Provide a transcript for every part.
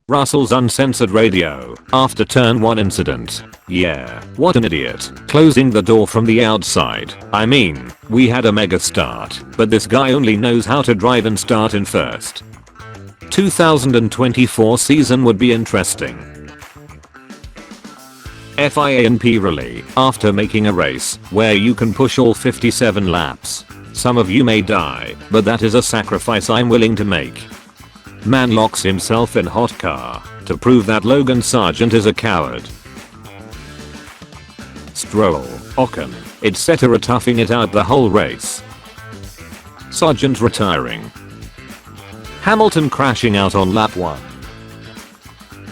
Russell's uncensored radio after turn 1 incident. Yeah, what an idiot. Closing the door from the outside. I mean, we had a mega start, but this guy only knows how to drive and start in first. 2024 season would be interesting. FIA and Pirelli, after making a race where you can push all 57 laps. Some of you may die, but that is a sacrifice I'm willing to make. Man locks himself in hot car to prove that Logan Sargent is a coward. Stroll, Ocon, etc. toughing it out the whole race. Sargent retiring. Hamilton crashing out on lap 1.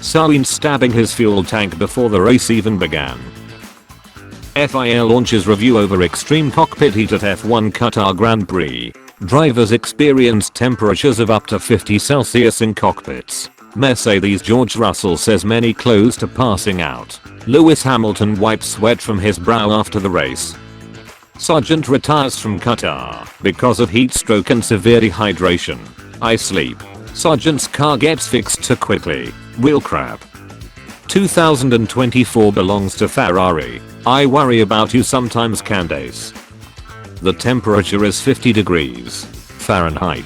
Sainz stabbing his fuel tank before the race even began. FIA launches review over extreme cockpit heat at F1 Qatar Grand Prix. Drivers experience temperatures of up to 50 Celsius in cockpits. Mercedes George Russell says many close to passing out. Lewis Hamilton wipes sweat from his brow after the race. Sargent retires from Qatar because of heat stroke and severe dehydration. I sleep. Sargent's car gets fixed too quickly. Wheel crap. 2024 belongs to Ferrari. I worry about you sometimes, Candace. The temperature is 50 degrees Fahrenheit.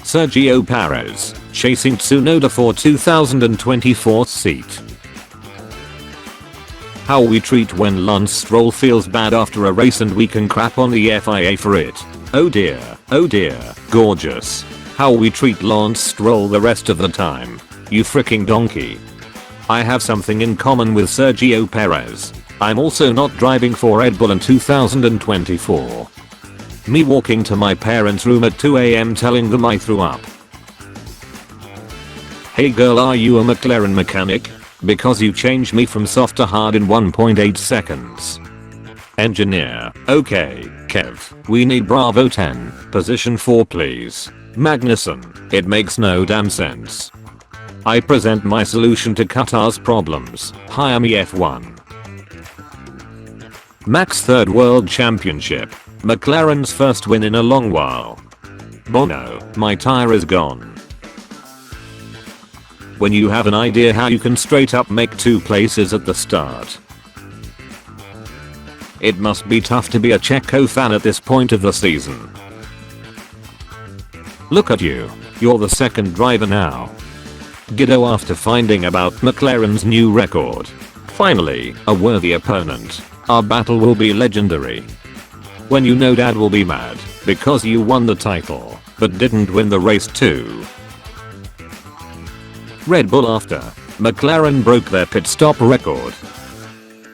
Sergio Perez chasing Tsunoda for 2024 seat. How we treat when Lance Stroll feels bad after a race and we can crap on the FIA for it. Oh dear, gorgeous. How we treat Lance Stroll the rest of the time. You freaking donkey. I have something in common with Sergio Perez. I'm also not driving for Red Bull in 2024. Me walking to my parents' room at 2 AM telling them I threw up. Hey girl, are you a McLaren mechanic? Because you changed me from soft to hard in 1.8 seconds. Engineer, okay, Kev, we need Bravo 10, position 4 please. Magnussen, it makes no damn sense. I present my solution to Qatar's problems, hire me F1. Max third world championship. McLaren's first win in a long while. Bono, my tire is gone. When you have an idea how you can straight up make 2 places at the start. It must be tough to be a Checo fan at this point of the season. Look at you, you're the second driver now. Giddo after finding about McLaren's new record. Finally, a worthy opponent. Our battle will be legendary. When you know dad will be mad because you won the title but didn't win the race too. Red Bull after McLaren broke their pit stop record.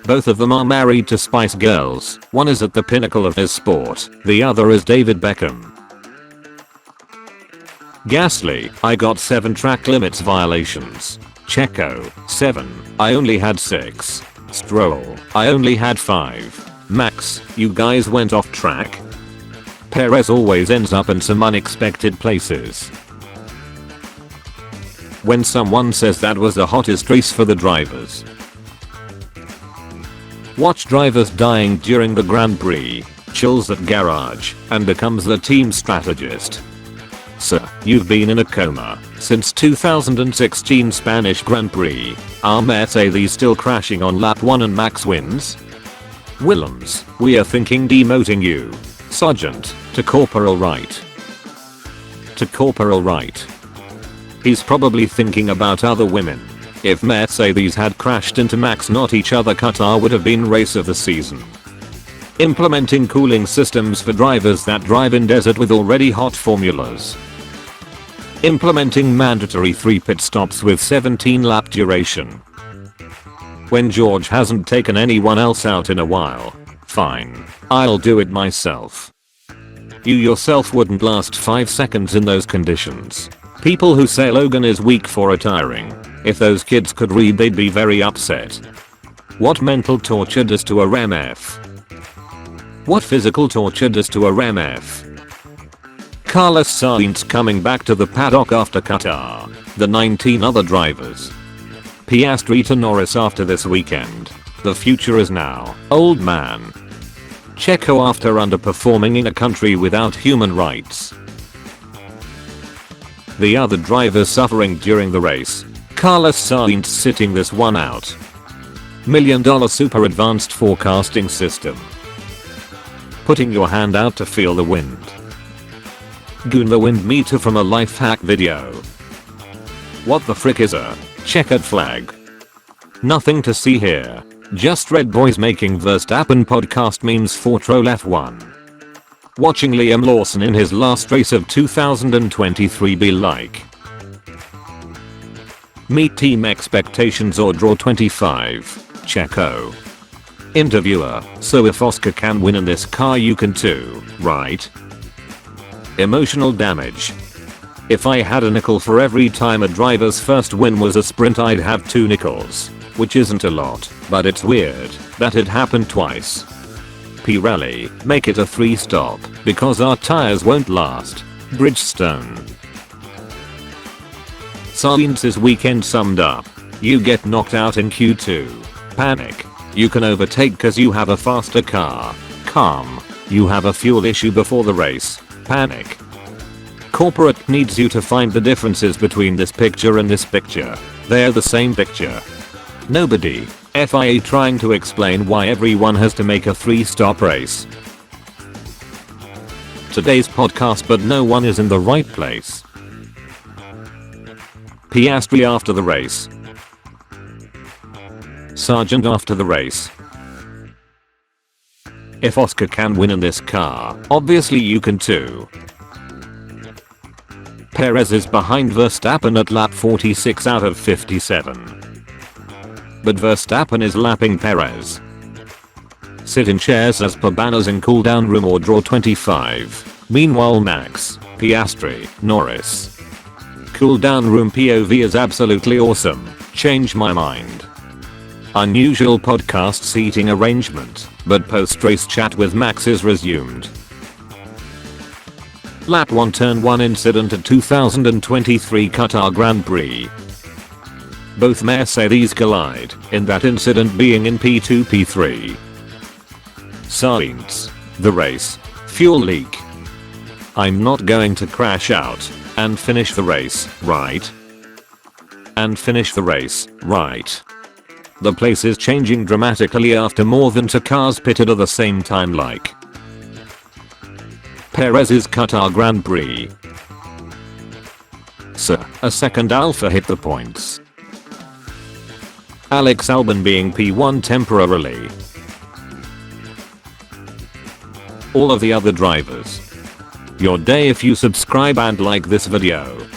Both of them are married to Spice Girls. One is at the pinnacle of his sport, the other is David Beckham. Gasly, I got 7 track limits violations. Checo, 7, I only had 6. Stroll, I only had 5. Max, you guys went off track? Perez always ends up in some unexpected places. When someone says that was the hottest race for the drivers. Watch drivers dying during the Grand Prix, chills at garage, and becomes the team strategist. Sir, you've been in a coma since 2016 Spanish Grand Prix. Are Mercedes still crashing on lap 1 and Max wins? Willems, we are thinking demoting you. Sergeant, to Corporal Wright. He's probably thinking about other women. If Mercedes had crashed into Max not each other, Qatar would have been race of the season. Implementing cooling systems for drivers that drive in desert with already hot formulas. Implementing mandatory 3 pit stops with 17 lap duration. When George hasn't taken anyone else out in a while. Fine, I'll do it myself. You yourself wouldn't last 5 seconds in those conditions. People who say Logan is weak for retiring. If those kids could read, they'd be very upset. What mental torture does to a RMF? What physical torture does to a RMF? Carlos Sainz coming back to the paddock after Qatar. The 19 other drivers. Piastri to Norris after this weekend. The future is now, old man. Checo after underperforming in a country without human rights. The other drivers suffering during the race. Carlos Sainz sitting this one out. $1 million super advanced forecasting system. Putting your hand out to feel the wind. Goon the wind meter from a life hack video. What the frick is a checkered flag? Nothing to see here. Just red boys making Verstappen podcast memes for troll F1. Watching Liam Lawson in his last race of 2023 be like. Meet team expectations or draw 25. Checo. Interviewer, so if Oscar can win in this car you can too, right? Emotional damage. If I had a nickel for every time a driver's first win was a sprint I'd have 2 nickels. Which isn't a lot, but it's weird that it happened twice. Pirelli, make it a 3-stop, because our tires won't last. Bridgestone. Sainz's weekend summed up. You get knocked out in Q2. Panic. You can overtake cause you have a faster car. Calm. You have a fuel issue before the race. Panic. Corporate needs you to find the differences between this picture and this picture. They're the same picture. Nobody. FIA trying to explain why everyone has to make a 3-stop race. Today's podcast, but no one is in the right place. Piastri after the race. Sargent after the race. If Oscar can win in this car, obviously you can too. Perez is behind Verstappen at lap 46 out of 57. But Verstappen is lapping Perez. Sit in chairs as per banners in cool down room or draw 25. Meanwhile Max, Piastri, Norris. Cool down room POV is absolutely awesome. Change my mind. Unusual podcast seating arrangement, but post-race chat with Max is resumed. Lap 1 turn 1 incident at 2023 Qatar Grand Prix. Both Mercedes collide, in that incident being in P2 P3. Sainz. The race. Fuel leak. I'm not going to crash out and finish the race, right? And finish the race, right? The place is changing dramatically after more than 2 cars pitted at the same time like. Perez's Qatar Grand Prix. Sir, a second Alpha hit the points. Alex Albon being P1 temporarily. All of the other drivers. Your day if you subscribe and like this video.